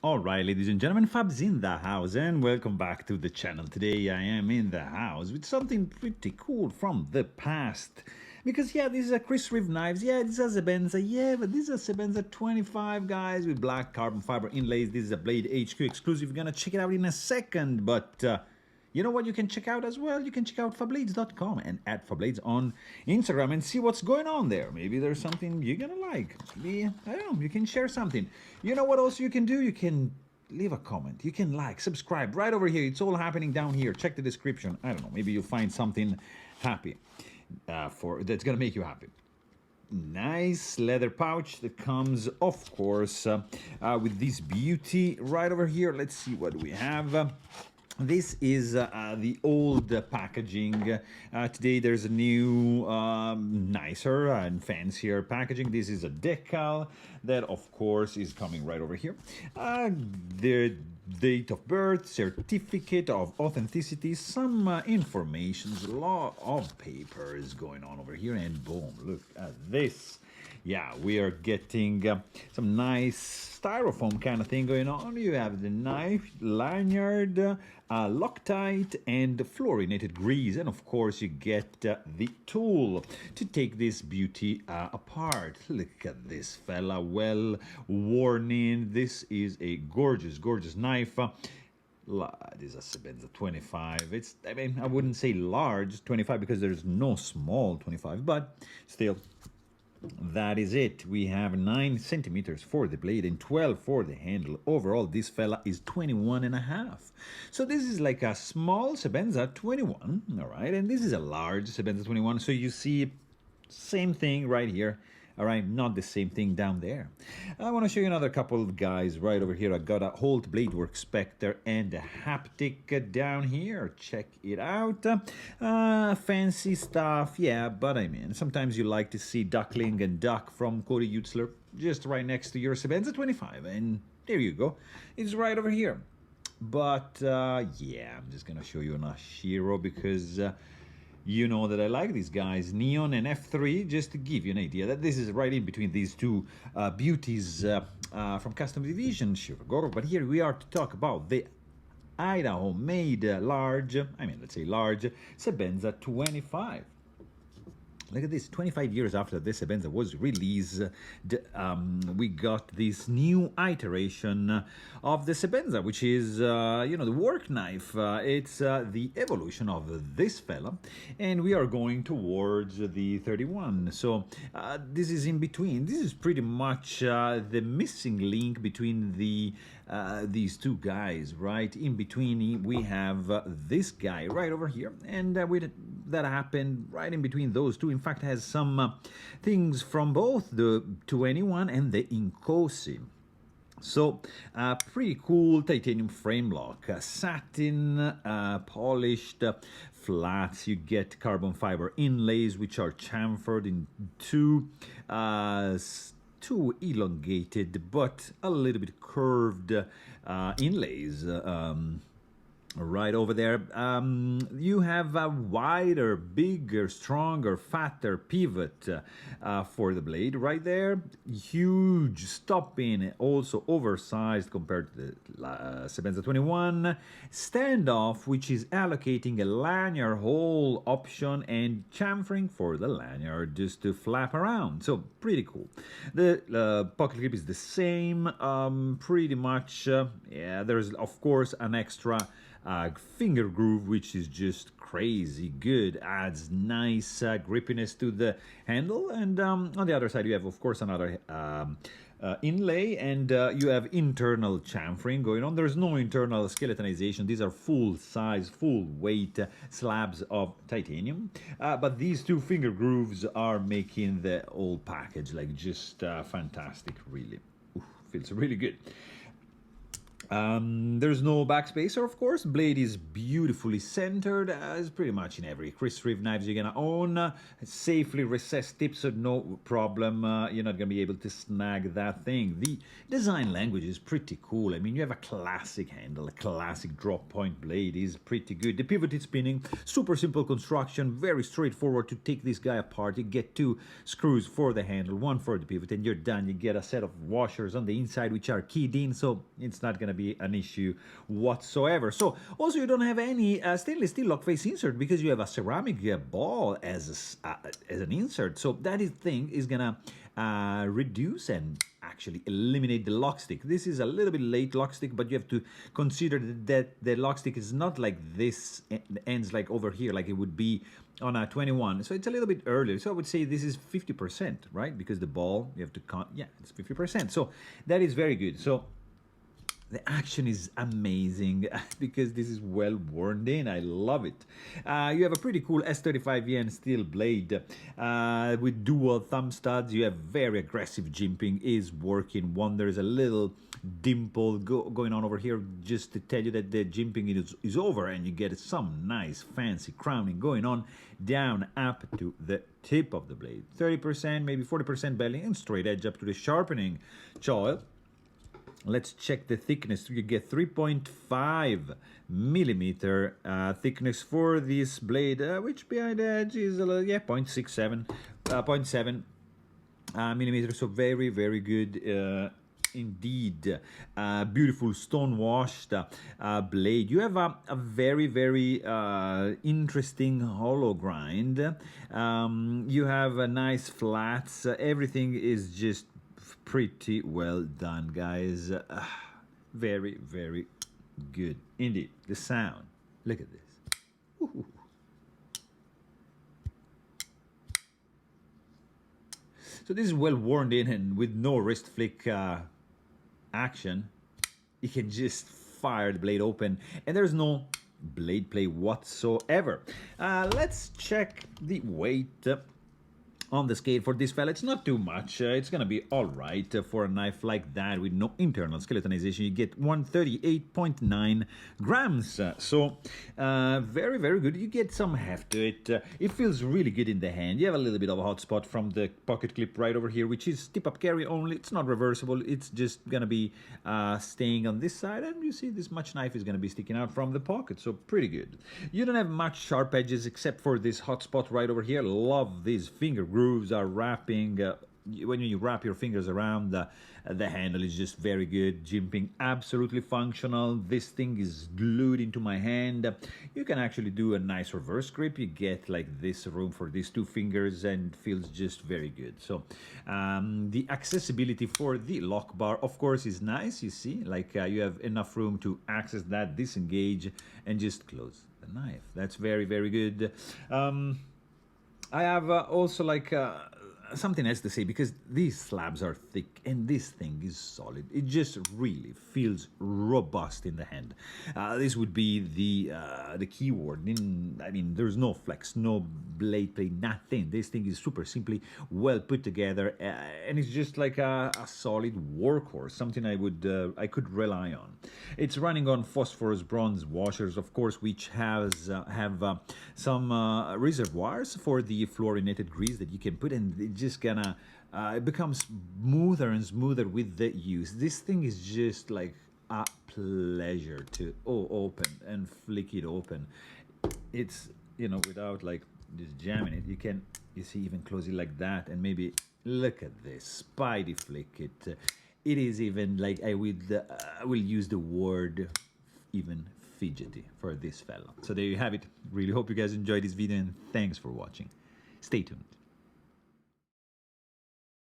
Alright, ladies and gentlemen, Fab's in the house, and welcome back to the channel. Today I am in the house with something pretty cool from the past. Because yeah, these are Reeve knives, yeah, these are Sebenza, yeah, but these are Sebenza 25, guys, with black carbon fiber inlays. This is a BladeHQ Exclusive. We're gonna check it out in a second, but you know what you can check out as well? You can check out Fablades.com and at Fablades on Instagram and see what's going on there. Maybe there's something you're gonna like. Maybe, I don't know, you can share something. You know what else you can do? You can leave a comment. You can like, subscribe right over here. It's all happening down here. Check the description. I don't know, maybe you'll find something happy that's gonna make you happy. Nice leather pouch that comes, of course, with this beauty right over here. Let's see what we have. This is the old packaging. Today there's a new, nicer and fancier packaging. This is a decal that, of course, is coming right over here. The date of birth, certificate of authenticity, some information, a lot of papers going on over here, and boom, look at this. Yeah, we are getting some nice styrofoam kind of thing going on. You have the knife, lanyard, Loctite, and fluorinated grease. And of course, you get the tool to take this beauty apart. Look at this fella, well worn in. This is a gorgeous, gorgeous knife. This is a Sebenza 25. I mean, I wouldn't say large 25 because there's no small 25, but still, that is it. We have 9 centimeters for the blade and 12 for the handle. Overall, this fella is 21.5. So this is like a small Sebenza 21, all right? And this is a large Sebenza 21. So you see, same thing right here. All right, not the same thing down there. I want to show you another couple of guys right over here. I got a Holt Bladework Spectre and a Haptic down here. Check it out. Fancy stuff, yeah, but I mean, sometimes you like to see Duckling and Duck from Cody Utzler just right next to your Sebenza 25, and there you go. It's right over here. But yeah, I'm just gonna show you a Shiro because you know that I like these guys, Neon and F3, just to give you an idea that this is right in between these two beauties from Custom Division, Shirogoro. But here we are to talk about the Idaho-made large, let's say large, Sebenza 25. Look at this, 25 years after this Sebenza was released, we got this new iteration of the Sebenza, which is, the work knife. It's the evolution of this fella, and we are going towards the 31. So this is in between. This is pretty much the missing link between these two guys, right? In between, we have this guy right over here, and that happened right in between those two. In fact, has some things from both the 21 and the Inkosi. So, pretty cool titanium frame lock, satin, polished flats. You get carbon fiber inlays, which are chamfered in two elongated but a little bit curved inlays. Right over there, you have a wider, bigger, stronger, fatter pivot for the blade right there. Huge stop-in, also oversized compared to the Sebenza 21. Standoff, which is allocating a lanyard hole option and chamfering for the lanyard just to flap around. So pretty cool. The pocket clip is the same, pretty much. Yeah, there's of course an extra finger groove, which is just crazy good, adds nice grippiness to the handle. And on the other side you have of course another inlay, and you have internal chamfering going on. There's no internal skeletonization. These are full size, full weight slabs of titanium, but these two finger grooves are making the whole package like just fantastic. Really, feels really good. There's no backspacer, of course. Blade is beautifully centered, as pretty much in every Chris Reeve knives you're gonna own. Safely recessed tip, so no problem. You're not gonna be able to snag that thing. The design language is pretty cool. I mean, you have a classic handle, a classic drop point blade is pretty good. The pivoted spinning, super simple construction, very straightforward to take this guy apart. You get 2 screws for the handle, 1 for the pivot, and you're done. You get a set of washers on the inside which are keyed in, so it's not gonna be an issue whatsoever. So also you don't have any stainless steel lock face insert because you have a ceramic ball as an insert, so that thing is gonna reduce and actually eliminate the lock stick. This is a little bit late lock stick, but you have to consider that the lock stick is not like this, ends like over here like it would be on a 21, so it's a little bit earlier. So I would say this is 50%, right? Because the ball, you have to count, yeah, it's 50%, so that is very good. So the action is amazing because this is well worn in. I love it. You have a pretty cool S35 yen steel blade with dual thumb studs. You have very aggressive jimping, is working wonders. A little dimple going on over here just to tell you that the jimping is over, and you get some nice fancy crowning going on down up to the tip of the blade. 30%, maybe 40% belly, and straight edge up to the sharpening choil. Let's check the thickness. You get 3.5 millimeter thickness for this blade, which behind the edge is a little, yeah, 0.7 millimeters. So very, very good indeed. Beautiful stone washed blade. You have a very, very interesting hollow grind. You have a nice flats. Everything is just pretty well done, guys. Very, very good indeed. The sound, look at this. Ooh. So this is well worn in, and with no wrist flick action, you can just fire the blade open, and there's no blade play whatsoever. Let's check the weight on the scale for this fella. It's not too much. It's gonna be all right for a knife like that with no internal skeletonization. You get 138.9 grams. So very, very good. You get some heft to it. It feels really good in the hand. You have a little bit of a hot spot from the pocket clip right over here, which is tip-up carry only. It's not reversible. It's just gonna be staying on this side, and you see this much knife is gonna be sticking out from the pocket. So pretty good. You don't have much sharp edges except for this hot spot right over here. Love these finger grooves are wrapping. When you wrap your fingers around the handle, is just very good. Jimping absolutely functional. This thing is glued into my hand. You can actually do a nice reverse grip. You get like this room for these 2 fingers, and feels just very good. So the accessibility for the lock bar, of course, is nice. You see, like you have enough room to access that, disengage, and just close the knife. That's very, very good. I have also like something else to say, because these slabs are thick and this thing is solid. It just really feels robust in the hand. This would be the keyword. I mean, there's no flex, no blade play, nothing. This thing is super simply well put together, and it's just like a solid workhorse, something I could rely on. It's running on phosphorus bronze washers, of course, which have some reservoirs for the fluorinated grease that you can put, and it just gonna it becomes smoother and smoother with the use. This thing is just like a pleasure to open and flick it open. It's, you know, without like just jamming it, you see, even close it like that, and maybe look at this spidey flick. It is even like I will use the word even fidgety for this fella. So there you have it. Really hope you guys enjoyed this video, and thanks for watching. Stay tuned.